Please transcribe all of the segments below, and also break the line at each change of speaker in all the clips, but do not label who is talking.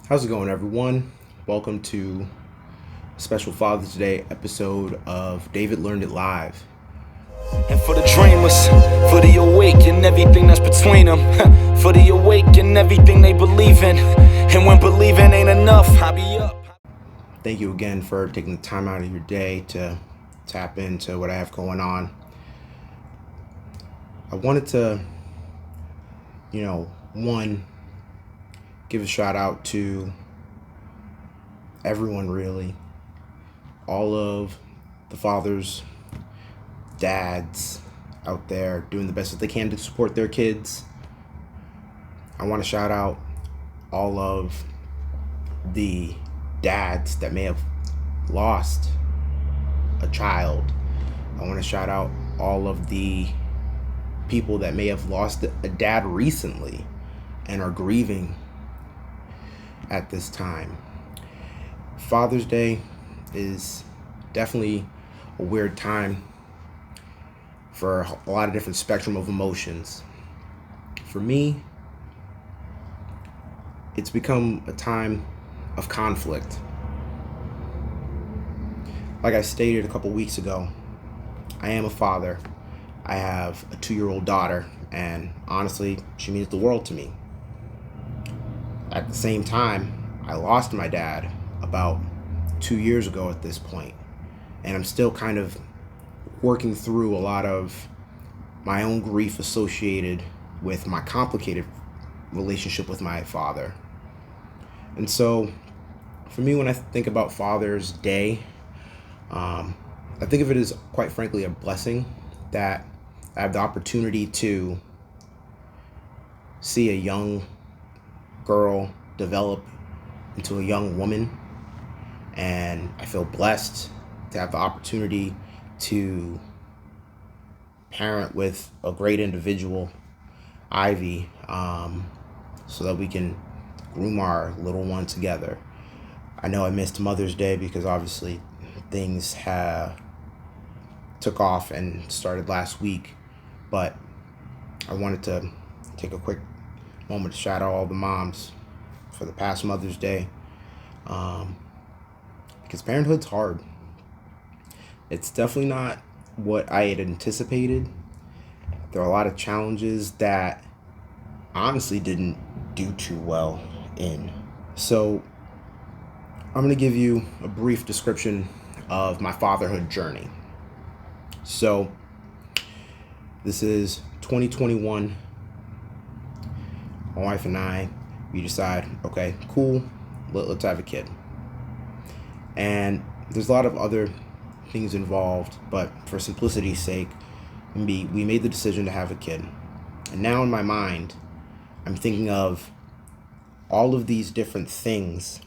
How's it going, everyone? Welcome to a special Father's Day episode of David Learned It Live.
And for the dreamers, for the awake and everything that's between them, for the awake and everything they believe in, and when believing ain't enough, I'll be up.
Thank you again for taking the time out of your day to tap into what I have going on. I wanted to, one, give a shout out to everyone, really. All of the fathers, dads out there doing the best that they can to support their kids. I want to shout out all of the dads that may have lost a child. I want to shout out all of the people that may have lost a dad recently and are grieving at this time. Father's Day is definitely a weird time for a lot of different spectrum of emotions. For me, it's become a time of conflict. Like I stated a couple weeks ago, I am a father. I have a 2-year-old daughter, and honestly, she means the world to me. At the same time, I lost my dad about 2 years ago at this point, and I'm still kind of working through a lot of my own grief associated with my complicated relationship with my father. And so, for me, when I think about Father's Day, I think of it as, quite frankly, a blessing that I have the opportunity to see a young girl develop into a young woman. And I feel blessed to have the opportunity to parent with a great individual, Ivy, so that we can groom our little one together. I know I missed Mother's Day because obviously things took off and started last week, but I wanted to take a quick moment to shout out all the moms for the past Mother's Day, because parenthood's hard. It's definitely not what I had anticipated. There are a lot of challenges that honestly didn't do too well in. So I'm going to give you a brief description of my fatherhood journey. So this is 2021. My wife and I, we decide, okay, cool, let's have a kid. And there's a lot of other things involved, but for simplicity's sake, we made the decision to have a kid. And now in my mind, I'm thinking of all of these different things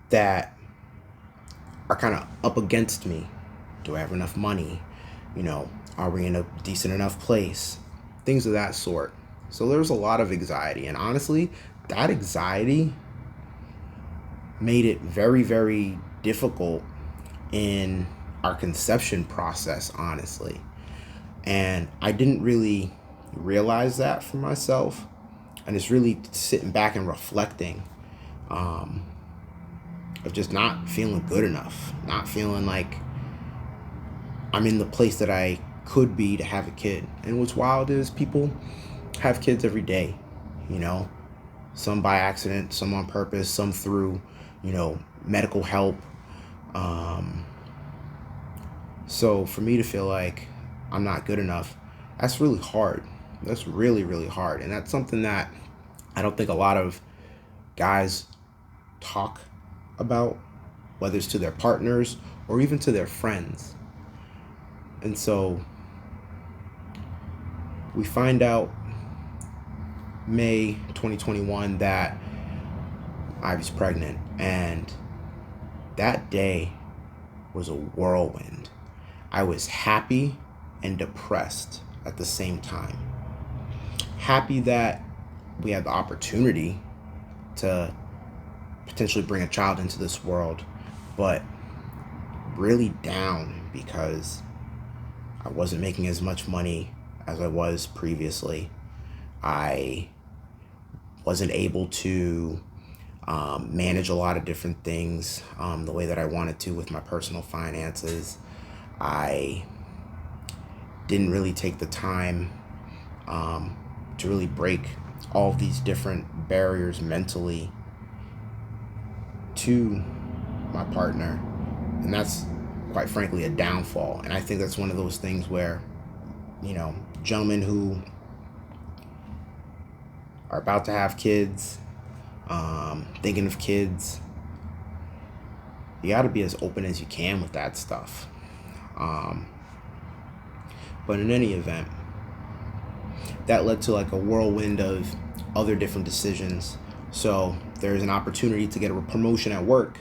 that are kind of up against me. Do I have enough money? Are we in a decent enough place? Things of that sort. So there's a lot of anxiety. And honestly, that anxiety made it very, very difficult in our conception process, honestly. And I didn't really realize that for myself. And it's really sitting back and reflecting of just not feeling good enough, not feeling like I'm in the place that I could be to have a kid. And what's wild is people have kids every day, some by accident, some on purpose, some through, medical help. So for me to feel like I'm not good enough, that's really hard. That's really, really hard. And that's something that I don't think a lot of guys talk about, whether it's to their partners or even to their friends. And so we find out May 2021 that Ivy's pregnant, and that day was a whirlwind. I was happy and depressed at the same time. Happy that we had the opportunity to potentially bring a child into this world, but really down because I wasn't making as much money as I was previously. I wasn't able to manage a lot of different things the way that I wanted to with my personal finances. I didn't really take the time to really break all of these different barriers mentally to my partner. And that's quite frankly a downfall. And I think that's one of those things where, gentlemen who are about to have kids, thinking of kids, you got to be as open as you can with that stuff. But in any event, that led to like a whirlwind of other different decisions. So there's an opportunity to get a promotion at work.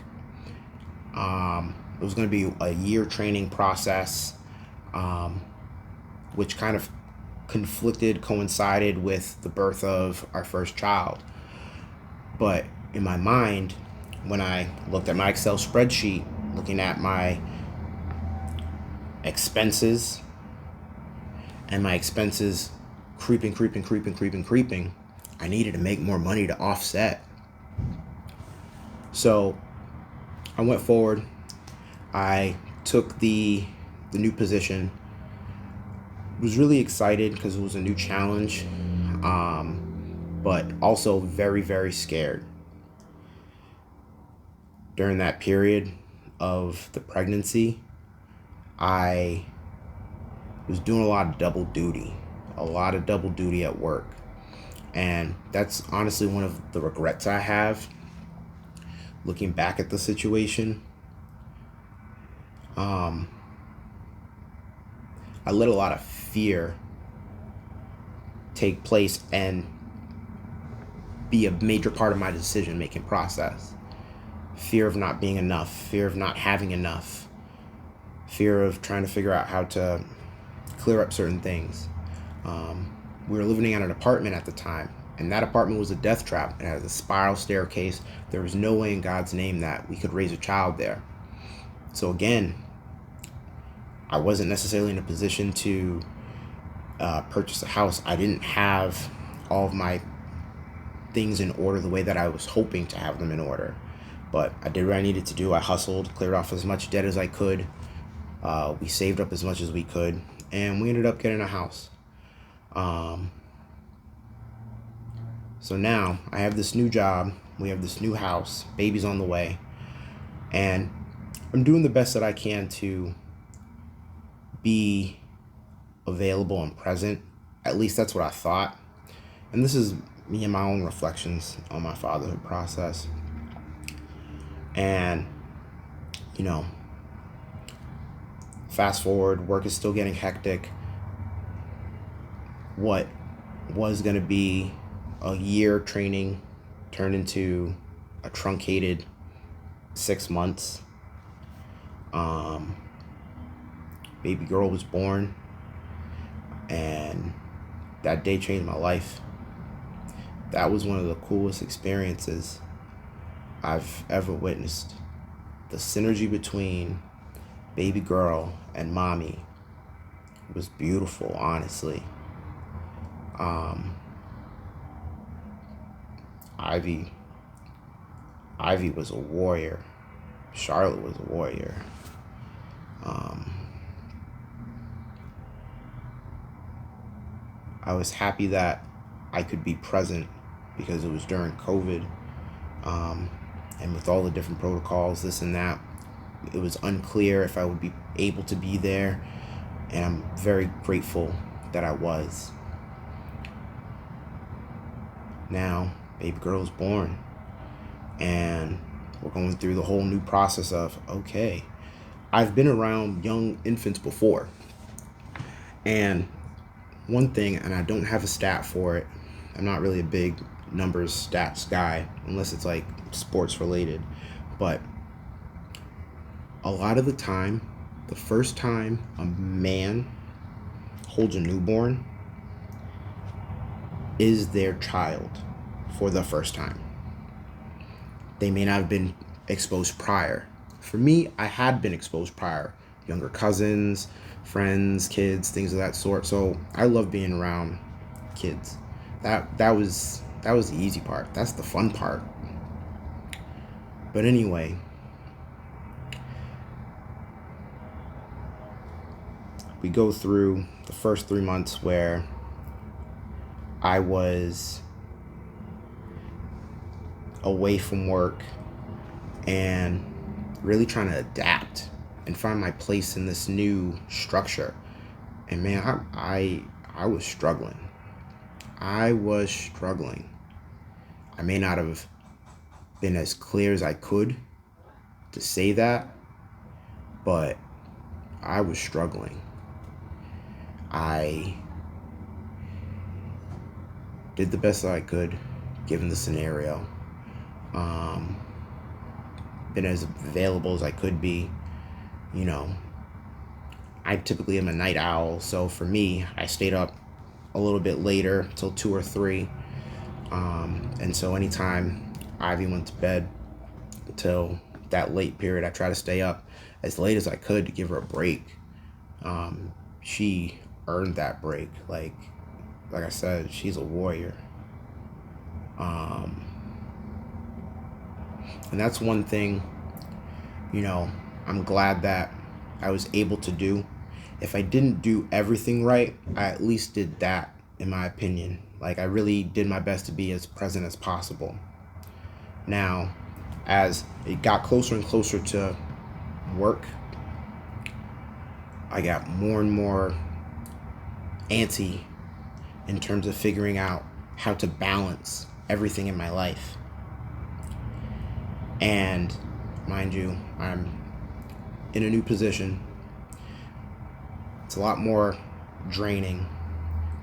It was going to be a year training process, which kind of coincided with the birth of our first child. But in my mind, when I looked at my Excel spreadsheet, looking at my expenses, and my expenses creeping, I needed to make more money to offset. So I went forward. I took the new position. Was really excited because it was a new challenge, but also very, very scared. During that period of the pregnancy, I was doing a lot of double duty at work. And that's honestly one of the regrets I have looking back at the situation. I let a lot of fear take place and be a major part of my decision making process. Fear of not being enough, fear of not having enough, fear of trying to figure out how to clear up certain things. We were living in an apartment at the time, and that apartment was a death trap. It had a spiral staircase. There was no way in God's name that we could raise a child there. So again, I wasn't necessarily in a position to purchase a house. I didn't have all of my things in order the way that I was hoping to have them in order. But I did what I needed to do. I hustled, cleared off as much debt as I could. We saved up as much as we could, and we ended up getting a house. So now I have this new job. We have this new house. Baby's on the way. And I'm doing the best that I can to be available and present. At least that's what I thought. And this is me and my own reflections on my fatherhood process. And, fast forward, work is still getting hectic. What was going to be a year training turned into a truncated 6 months. Baby girl was born, and that day changed my life. That was one of the coolest experiences I've ever witnessed. The synergy between baby girl and mommy was beautiful, honestly. Ivy was a warrior. Charlotte was a warrior. I was happy that I could be present because it was during COVID. And with all the different protocols, this and that, it was unclear if I would be able to be there. And I'm very grateful that I was. Now, baby girl is born. And we're going through the whole new process of, okay, I've been around young infants before. And one thing, and I don't have a stat for it, I'm not really a big numbers stats guy, unless it's like sports related. But a lot of the time, the first time a man holds a newborn is their child for the first time. They may not have been exposed prior. For me, I had been exposed prior. Younger cousins, friends, kids, things of that sort. So I love being around kids. That was the easy part. That's the fun part. But anyway, we go through the first 3 months where I was away from work and really trying to adapt and find my place in this new structure. And man, I was struggling. I was struggling. I may not have been as clear as I could to say that, but I was struggling. I did the best that I could given the scenario. Been as available as I could be. You know, I typically am a night owl, so for me, I stayed up a little bit later till 2 or 3. And so anytime Ivy went to bed till that late period, I try to stay up as late as I could to give her a break. She earned that break. Like I said, she's a warrior. And that's one thing, you know, I'm glad that I was able to do. If I didn't do everything right, I at least did that, in my opinion. Like, I really did my best to be as present as possible. Now, as it got closer and closer to work, I got more and more antsy in terms of figuring out how to balance everything in my life. And mind you, I'm in a new position. It's a lot more draining.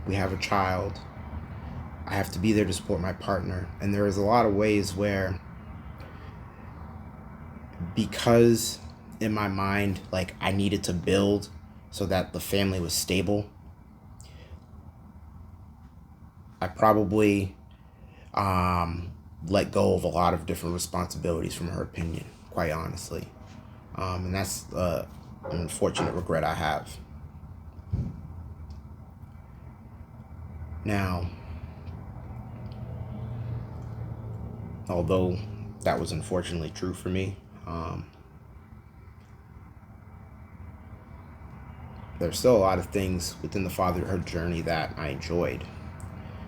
We have a child. I have to be there to support my partner. And there is a lot of ways where, because in my mind, like, I needed to build so that the family was stable, I probably let go of a lot of different responsibilities from her opinion, quite honestly. And that's an unfortunate regret I have. Now, although that was unfortunately true for me, there's still a lot of things within the fatherhood journey that I enjoyed.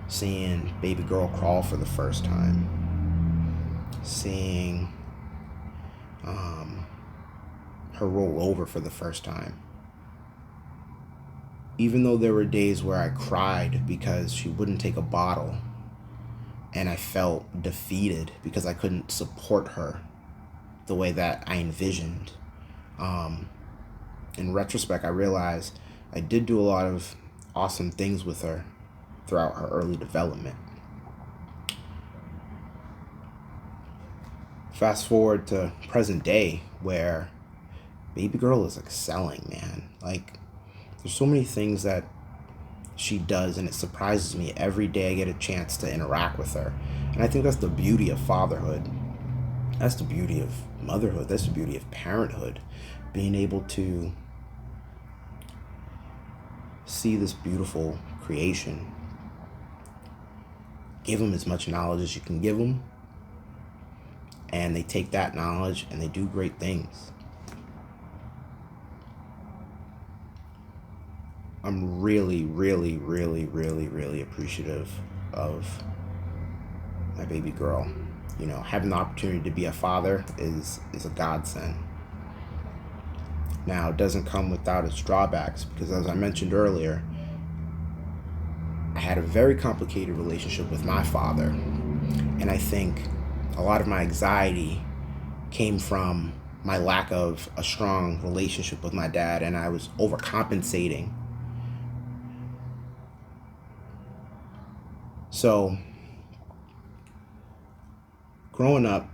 Seeing baby girl crawl for the first time, seeing her roll over for the first time. Even though there were days where I cried because she wouldn't take a bottle, and I felt defeated because I couldn't support her the way that I envisioned. In retrospect, I realized I did do a lot of awesome things with her throughout her early development. Fast forward to present day, where baby girl is excelling, man. Like, there's so many things that she does, and it surprises me every day I get a chance to interact with her. And I think that's the beauty of fatherhood. That's the beauty of motherhood. That's the beauty of parenthood. Being able to see this beautiful creation. Give them as much knowledge as you can give them. And they take that knowledge and they do great things. I'm really, really, really, really, really appreciative of my baby girl. You know, having the opportunity to be a father is a godsend. Now, it doesn't come without its drawbacks, because as I mentioned earlier, I had a very complicated relationship with my father. And I think a lot of my anxiety came from my lack of a strong relationship with my dad, and I was overcompensating. So, growing up,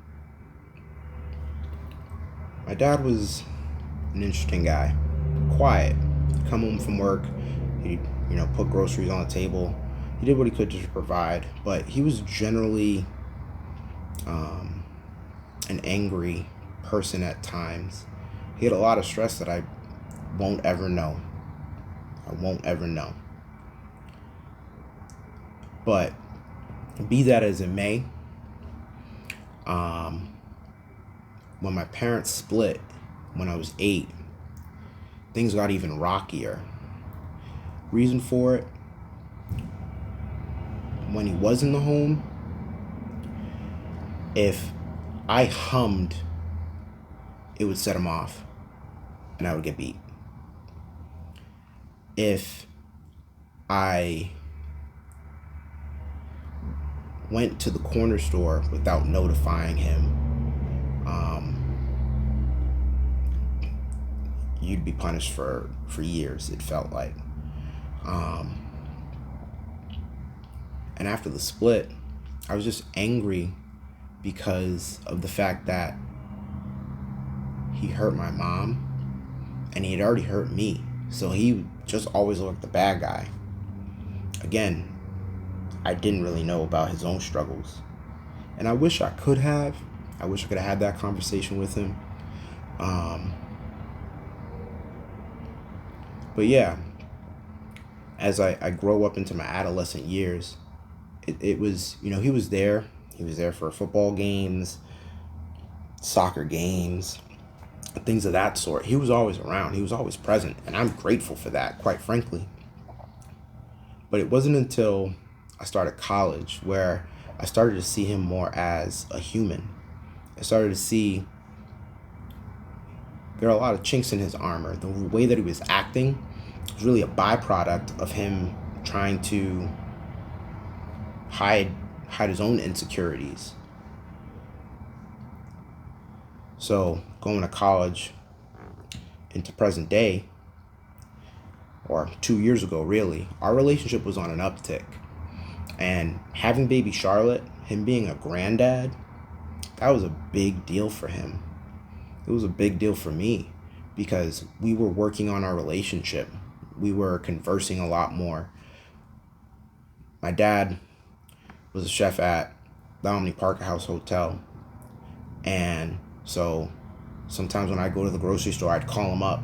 my dad was an interesting guy. Quiet. Come home from work, he'd, put groceries on the table. He did what he could to provide, but he was generally an angry person at times. He had a lot of stress that I won't ever know. But be that as it may, when my parents split when I was 8, things got even rockier. Reason for it, when he was in the home, if I hummed, it would set him off and I would get beat. If I went to the corner store without notifying him, you'd be punished for years, it felt like. And after the split, I was just angry because of the fact that he hurt my mom and he had already hurt me. So he just always looked like the bad guy. Again, I didn't really know about his own struggles. And I wish I could have. I wish I could have had that conversation with him. But yeah, as I grow up into my adolescent years, it was, he was there. He was there for football games, soccer games, things of that sort. He was always around. He was always present. And I'm grateful for that, quite frankly. But it wasn't until I started college where I started to see him more as a human. I started to see there are a lot of chinks in his armor. The way that he was acting was really a byproduct of him trying to hide his own insecurities. So going to college into present day, or 2 years ago really, our relationship was on an uptick. And having baby Charlotte, him being a granddad, that was a big deal for him. It was a big deal for me because we were working on our relationship. We were conversing a lot more. My dad was a chef at the Omni Park House Hotel. And so sometimes when I go to the grocery store, I'd call him up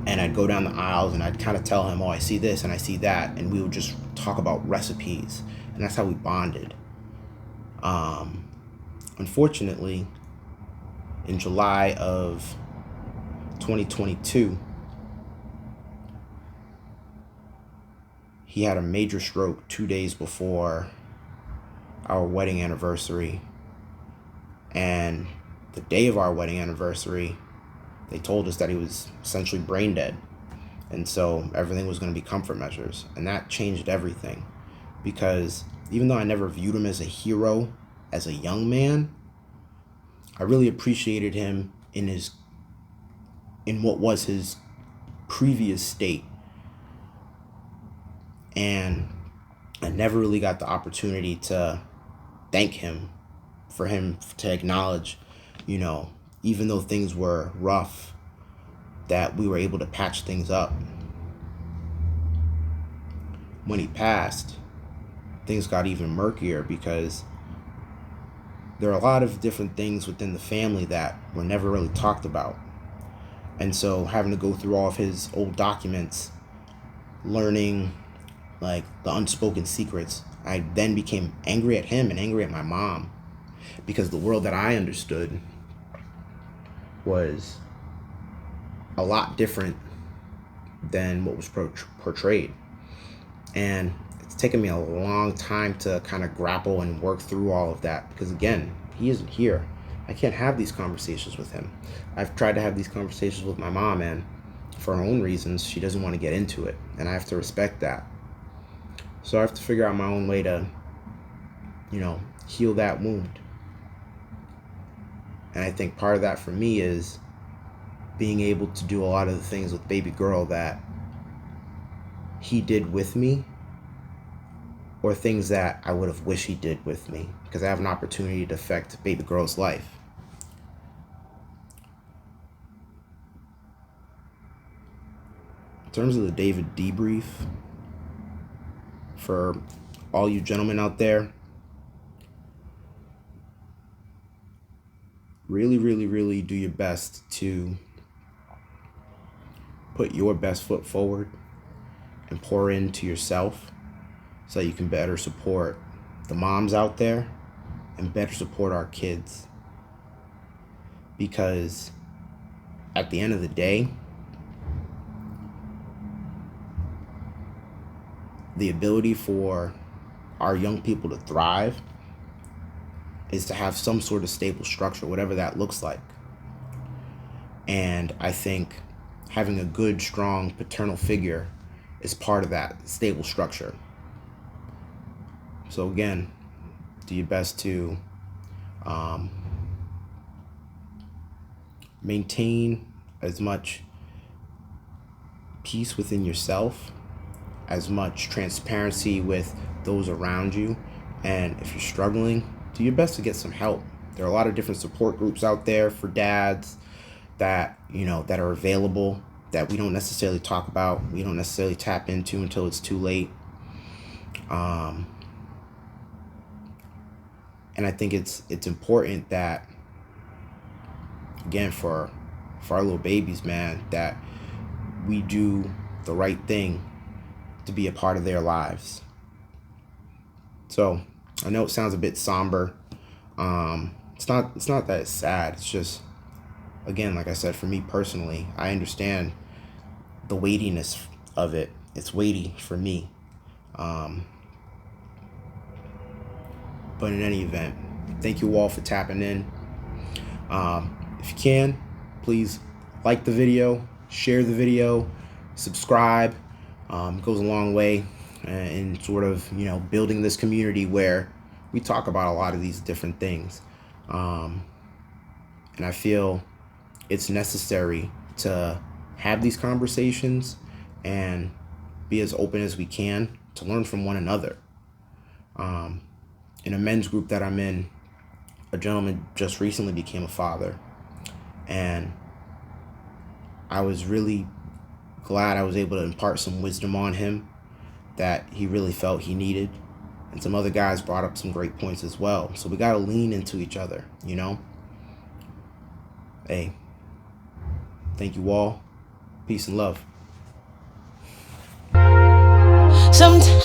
and I'd go down the aisles and I'd kind of tell him, oh, I see this and I see that. And we would just talk about recipes. And that's how we bonded. Unfortunately, in July of 2022, he had a major stroke 2 days before our wedding anniversary. And the day of our wedding anniversary, they told us that he was essentially brain dead. And so everything was going to be comfort measures. And that changed everything. Because even though I never viewed him as a hero as a young man, I really appreciated him in what was his previous state. And I never really got the opportunity to thank him for him to acknowledge, even though things were rough, that we were able to patch things up. When he passed, things got even murkier because there are a lot of different things within the family that were never really talked about. And so having to go through all of his old documents, learning like the unspoken secrets, I then became angry at him and angry at my mom because the world that I understood was a lot different than what was portrayed. And it's taken me a long time to kind of grapple and work through all of that because, again, he isn't here. I can't have these conversations with him. I've tried to have these conversations with my mom, and for her own reasons, she doesn't want to get into it, and I have to respect that. So I have to figure out my own way to, heal that wound. And I think part of that for me is being able to do a lot of the things with baby girl that he did with me, or things that I would have wished he did with me, because I have an opportunity to affect baby girl's life. In terms of the David debrief, for all you gentlemen out there, really, really, really do your best to put your best foot forward and pour into yourself so that you can better support the moms out there and better support our kids. because at the end of the day, the ability for our young people to thrive is to have some sort of stable structure, whatever that looks like. And I think having a good, strong paternal figure is part of that stable structure. So again, do your best to maintain as much peace within yourself, as much transparency with those around you, and if you're struggling, do your best to get some help. There are a lot of different support groups out there for dads that that are available, that we don't necessarily talk about, we don't necessarily tap into until it's too late. And I think it's important that, again, for our little babies, man, that we do the right thing to be a part of their lives. So I know it sounds a bit somber. It's not that it's sad. It's just, again, like I said, for me personally, I understand the weightiness of it. It's weighty for me. But in any event, thank you all for tapping in. If you can, please like the video, share the video, subscribe. It goes a long way in sort of, building this community where we talk about a lot of these different things. And I feel it's necessary to have these conversations and be as open as we can to learn from one another. In a men's group that I'm in, a gentleman just recently became a father, and I was really glad I was able to impart some wisdom on him that he really felt he needed. And some other guys brought up some great points as well. So we got to lean into each other, Hey, thank you all. Peace and love.
Sometimes